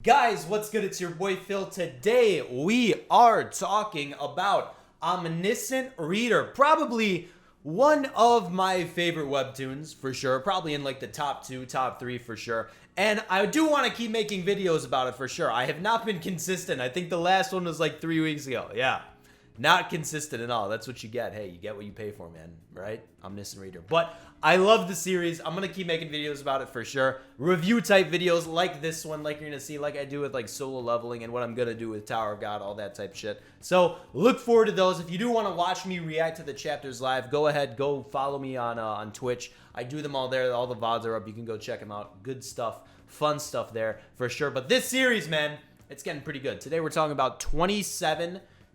Guys, what's good? It's your boy Phil. Today we are talking about Omniscient Reader, probably one of my favorite webtoons for sure, probably in like the top 2, top 3 for sure. And I do want to keep making videos about it for sure. I have not been consistent. I think the last one was like 3 weeks ago. Yeah. Not consistent at all. That's what you get. Hey, you get what you pay for, man. Right? Omniscient Reader. But I love the series. I'm going to keep making videos about it for sure. Review type videos like this one, like you're going to see, like I do with like solo leveling and what I'm going to do with Tower of God, all that type shit. So look forward to those. If you do want to watch me react to the chapters live, go ahead. Go follow me on Twitch. I do them all there. All the VODs are up. You can go check them out. Good stuff. Fun stuff there for sure. But this series, man, it's getting pretty good. Today we're talking about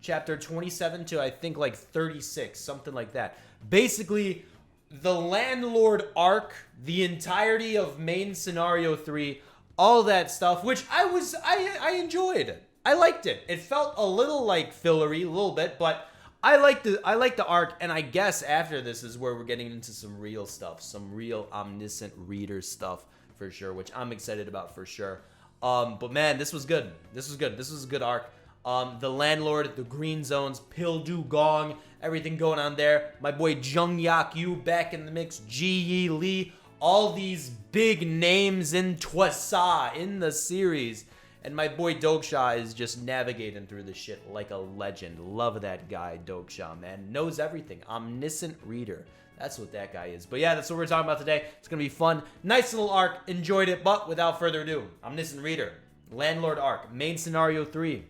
chapter 27 to I think like 36, something like that. Basically, the Landlord Arc, the entirety of main scenario 3, all that stuff, which I enjoyed. I liked it. It felt a little like fillery, a little bit, but I like the arc, and I guess after this is where we're getting into some real stuff, some real Omniscient Reader stuff for sure, which I'm excited about for sure. But man, this was good. This was good. This was a good arc. The Landlord, the Green Zones, Pildu Gong, everything going on there. My boy Junghyeok Yu back in the mix. Jihyee, all these big names in Twasa in the series. And my boy Dokja is just navigating through the shit like a legend. Love that guy, Dokja, man. Knows everything. Omniscient Reader. That's what that guy is. But yeah, that's what we're talking about today. It's going to be fun. Nice little arc. Enjoyed it. But without further ado, Omniscient Reader, Landlord Arc, main scenario 3.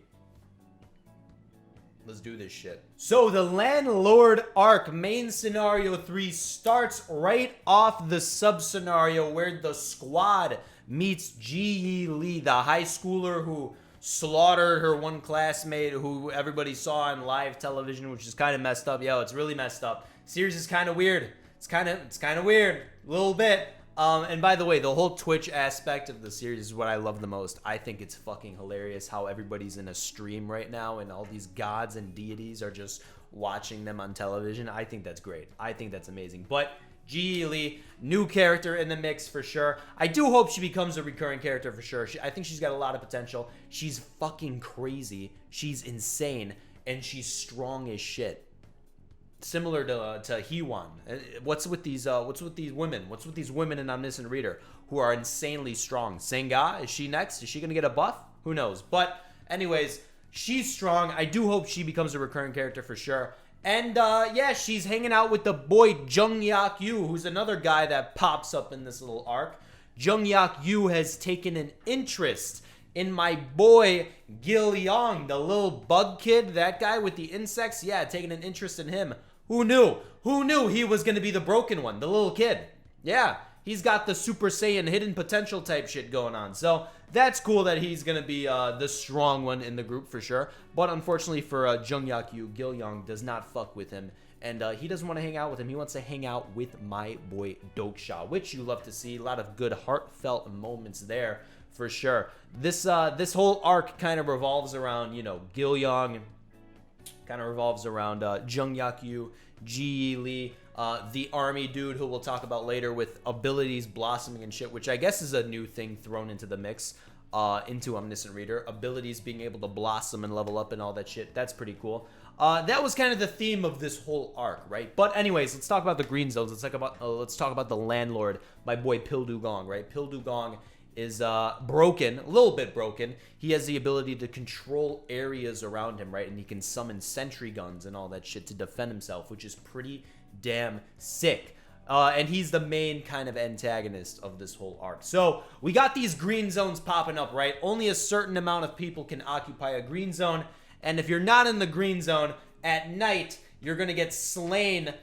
Let's do this shit. So the Landlord Arc main scenario 3 starts right off the sub-scenario where the squad meets Jihyee, the high schooler who slaughtered her one classmate who everybody saw on live television, which is kind of messed up. Yo, it's really messed up. Series is kind of weird. It's kind of weird. A little bit. And by the way, the whole Twitch aspect of the series is what I love the most. I think it's fucking hilarious how everybody's in a stream right now and all these gods and deities are just watching them on television. I think that's great. I think that's amazing. But Jihyee, new character in the mix for sure. I do hope she becomes a recurring character for sure. I think she's got a lot of potential. She's fucking crazy. She's insane. And she's strong as shit. Similar to Hee-won. What's with these women? What's with these women in Omniscient Reader who are insanely strong? Senga, is she next? Is she gonna get a buff? Who knows? But anyways, she's strong. I do hope she becomes a recurring character for sure. And yeah, she's hanging out with the boy Junghyeok Yu, who's another guy that pops up in this little arc. Junghyeok Yu has taken an interest in my boy Gil-young, the little bug kid, that guy with the insects. Yeah, taking an interest in him. Who knew? Who knew he was going to be the broken one, the little kid? Yeah, he's got the Super Saiyan hidden potential type shit going on. So that's cool that he's going to be the strong one in the group for sure. But unfortunately for Junghyeok Yu, Gil-young does not fuck with him. And he doesn't want to hang out with him. He wants to hang out with my boy Dokja, which you love to see. A lot of good heartfelt moments there for sure. This whole arc kind of revolves around, you know, Gil-young, kind of revolves around Junghyeok Yu, Jihyee, the army dude who we'll talk about later with abilities blossoming and shit, which I guess is a new thing thrown into the mix, into Omniscient Reader. Abilities being able to blossom and level up and all that shit. That's pretty cool. That was kind of the theme of this whole arc, right? But anyways, let's talk about the Green Zones. Let's talk about the Landlord, my boy Pildu Gong, right? Pildu Gong is broken, a little bit broken. He has the ability to control areas around him, right? And he can summon sentry guns and all that shit to defend himself, which is pretty damn sick. And he's the main kind of antagonist of this whole arc. So we got these green zones popping up, right? Only a certain amount of people can occupy a green zone. And if you're not in the green zone, at night, you're gonna get slain,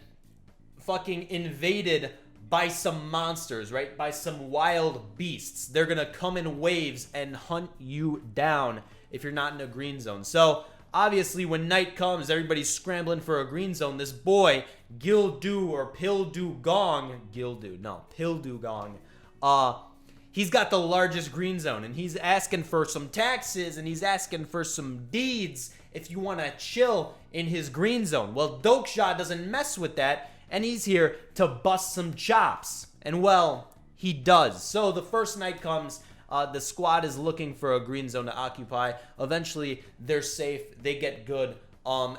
fucking invaded by some monsters, right? By some wild beasts. They're gonna come in waves and hunt you down if you're not in a green zone. So obviously when night comes, everybody's scrambling for a green zone. This boy, Pildu Gong, he's got the largest green zone and he's asking for some taxes and he's asking for some deeds if you wanna chill in his green zone. Well, Dokja doesn't mess with that. And he's here to bust some chops. And well, he does. So the first night comes, The squad is looking for a green zone to occupy. Eventually, they're safe. They get good.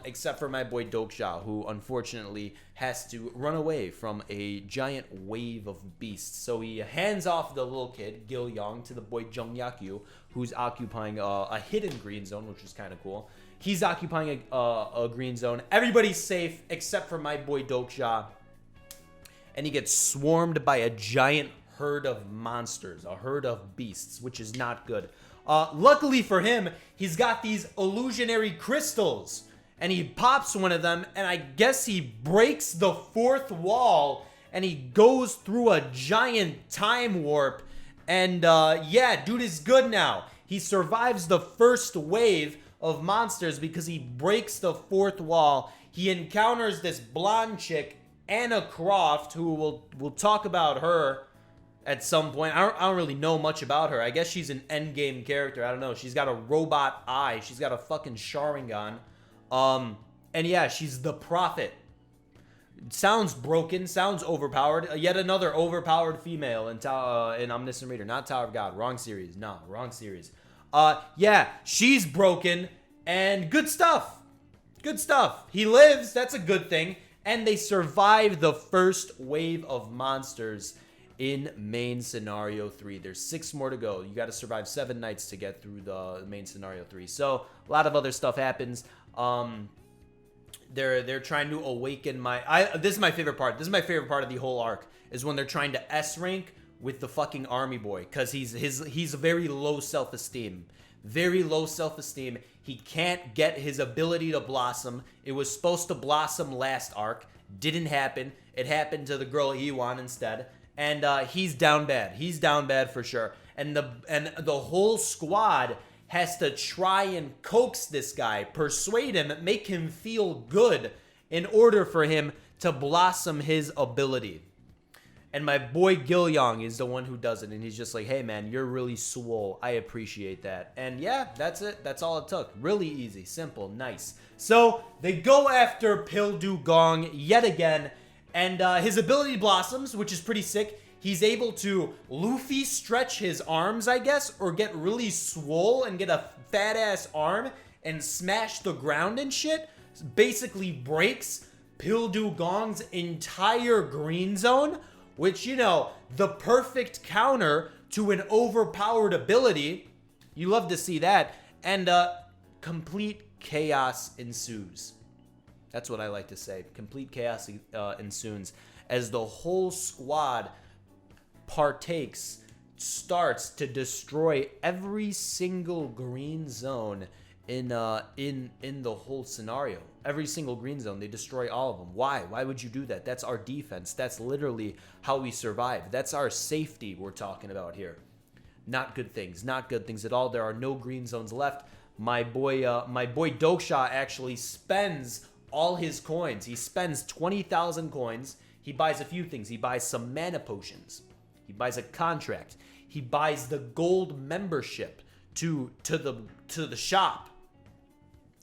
Except for my boy Dokja, who unfortunately has to run away from a giant wave of beasts. So he hands off the little kid, Gil-young, to the boy Junghyeok Yu, who's occupying a hidden green zone, which is kind of cool. He's occupying a green zone. Everybody's safe except for my boy Dokja. And he gets swarmed by a giant herd of monsters, a herd of beasts, which is not good. Luckily for him, he's got these illusionary crystals. And he pops one of them, and I guess he breaks the fourth wall, and he goes through a giant time warp. And yeah, dude is good now. He survives the first wave of monsters because he breaks the fourth wall. He encounters this blonde chick, Anna Croft, who we'll talk about her at some point. I don't really know much about her. I guess she's an endgame character. I don't know. She's got a robot eye. She's got a fucking Sharingan. And yeah, she's the prophet. Sounds broken, sounds overpowered. Yet another overpowered female in Omniscient Reader. Not Tower of God. Wrong series. No, wrong series. Yeah, she's broken. And good stuff. Good stuff. He lives. That's a good thing. And they survive the first wave of monsters in main scenario 3. There's 6 more to go. You got to survive 7 nights to get through the main scenario 3. So a lot of other stuff happens. They're trying to awaken this is my favorite part. This is my favorite part of the whole arc, is when they're trying to S rank with the fucking army boy, because he's very low self-esteem. Very low self-esteem. He can't get his ability to blossom. It was supposed to blossom last arc. Didn't happen. It happened to the girl Iwan instead. And he's down bad. He's down bad for sure. And the whole squad has to try and coax this guy, persuade him, make him feel good in order for him to blossom his ability. And my boy Gil-young is the one who does it. And he's just like, hey, man, you're really swole. I appreciate that. And yeah, that's it. That's all it took. Really easy, simple, nice. So they go after Pildu Gong yet again. And his ability blossoms, which is pretty sick. He's able to Luffy stretch his arms, I guess, or get really swole and get a fat-ass arm and smash the ground and shit. Basically breaks Pildu Gong's entire green zone, which, you know, the perfect counter to an overpowered ability. You love to see that. And complete chaos ensues. That's what I like to say. Complete chaos ensues as the whole squad starts to destroy every single green zone in the whole scenario. Every single green zone, they destroy all of them. Why? Why would you do that? That's our defense. That's literally how we survive. That's our safety we're talking about here. Not good things. Not good things at all. There are no green zones left. My boy Dokja actually spends all his coins. He spends 20,000 coins. He buys a few things. He buys some mana potions. He buys a contract. He buys the gold membership to the shop.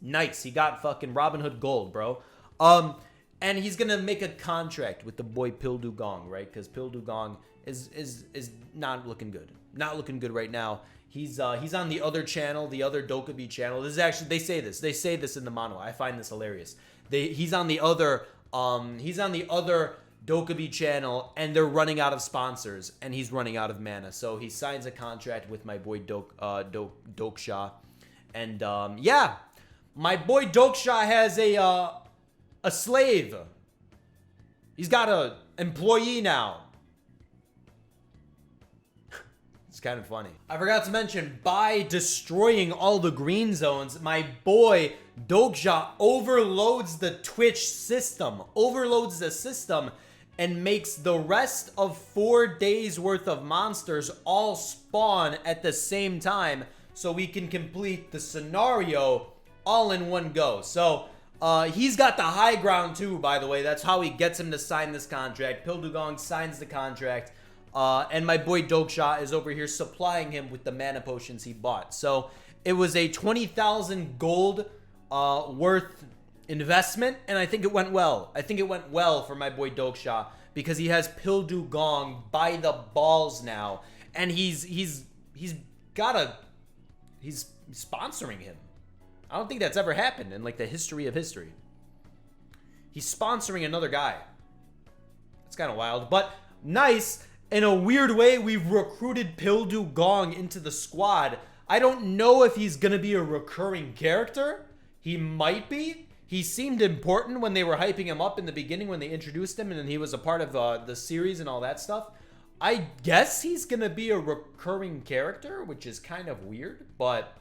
Nice. He got fucking Robin Hood gold, bro. And he's gonna make a contract with the boy Pildu Gong, right? Because Pildu Gong is not looking good. Not looking good right now. He's on the other channel, the other Dokja channel. This is actually, they say this in the manhwa. I find this hilarious. He's on the other Dokja channel, and they're running out of sponsors, and he's running out of mana. So he signs a contract with my boy Dokja, and yeah, my boy Dokja has a slave. He's got a employee now. It's kind of funny. I forgot to mention, by destroying all the green zones, my boy Dokja overloads the Twitch system. Overloads the system and makes the rest of 4 days worth of monsters all spawn at the same time, so we can complete the scenario all in one go. So he's got the high ground too, by the way. That's how he gets him to sign this contract. Pildu Gong signs the contract. And my boy Dokja is over here supplying him with the mana potions he bought. So it was a 20,000 gold worth investment, and I think it went well. I think it went well for my boy Dokja, because he has Pildu Gong by the balls now, and he's he's sponsoring him. I don't think that's ever happened in like the history of history. He's sponsoring another guy. It's kind of wild, but nice. In a weird way, we've recruited Pildu Gong into the squad. I don't know if he's gonna be a recurring character. He might be. He seemed important when they were hyping him up in the beginning when they introduced him, and then he was a part of the series and all that stuff. I guess he's gonna be a recurring character, which is kind of weird, but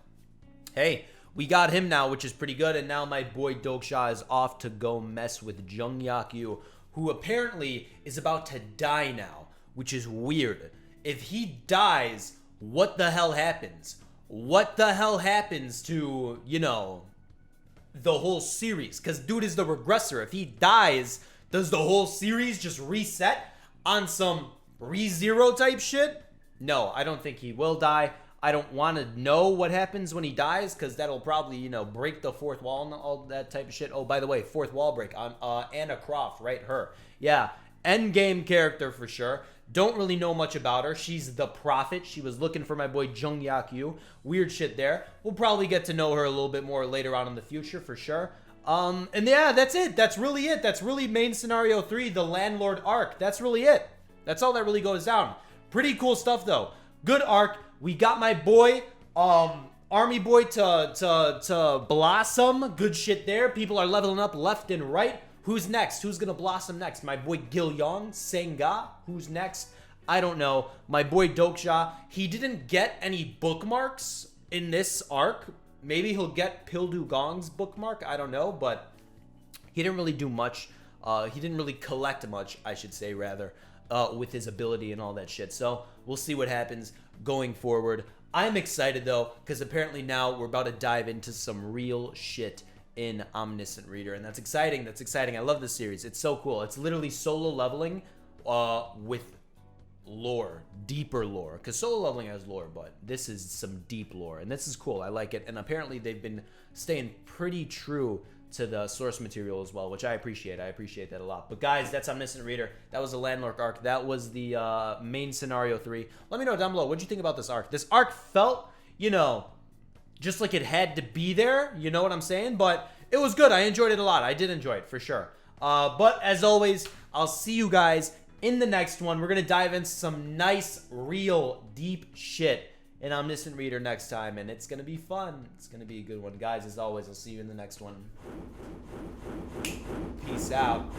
hey, we got him now, which is pretty good. And now my boy Dokja is off to go mess with Junghyeok Yu, who apparently is about to die now, which is weird. If he dies, what the hell happens? What the hell happens to, you know, the whole series? Because dude is the regressor. If he dies, does the whole series just reset on some ReZero type shit? No, I don't think he will die. I don't want to know what happens when he dies, because that'll probably, you know, break the fourth wall and all that type of shit. Oh, by the way, fourth wall break on Anna Croft, right? Her. Yeah, endgame character for sure. Don't really know much about her. She's the prophet. She was looking for my boy Junghyeok Yu. Weird shit there. We'll probably get to know her a little bit more later on in the future for sure. And yeah, that's it. That's really it. That's really main scenario 3, the Landlord Arc. That's really it. That's all that really goes down. Pretty cool stuff though. Good arc. We got my boy, Army Boy to blossom. Good shit there. People are leveling up left and right. Who's next? Who's gonna blossom next? My boy Gilyong, Senga. Who's next? I don't know. My boy Dokja. He didn't get any bookmarks in this arc. Maybe he'll get Pildu Gong's bookmark. I don't know, but he didn't really do much. He didn't really collect much, I should say, rather, with his ability and all that shit. So we'll see what happens going forward. I'm excited though, because apparently now we're about to dive into some real shit in Omniscient Reader, and that's exciting. That's exciting. I love this series. It's so cool. It's literally solo leveling with lore, deeper lore, because solo leveling has lore, but this is some deep lore, and this is cool. I like it, and apparently they've been staying pretty true to the source material as well, which I appreciate. I appreciate that a lot. But guys, that's Omniscient Reader. That was the Landlord Arc. That was the main scenario 3. Let me know down below, what'd you think about this arc? This arc felt, you know, just like it had to be there. You know what I'm saying? But it was good. I enjoyed it a lot. I did enjoy it for sure. But as always, I'll see you guys in the next one. We're going to dive into some nice, real, deep shit in Omniscient Reader next time, and it's going to be fun. It's going to be a good one. Guys, as always, I'll see you in the next one. Peace out.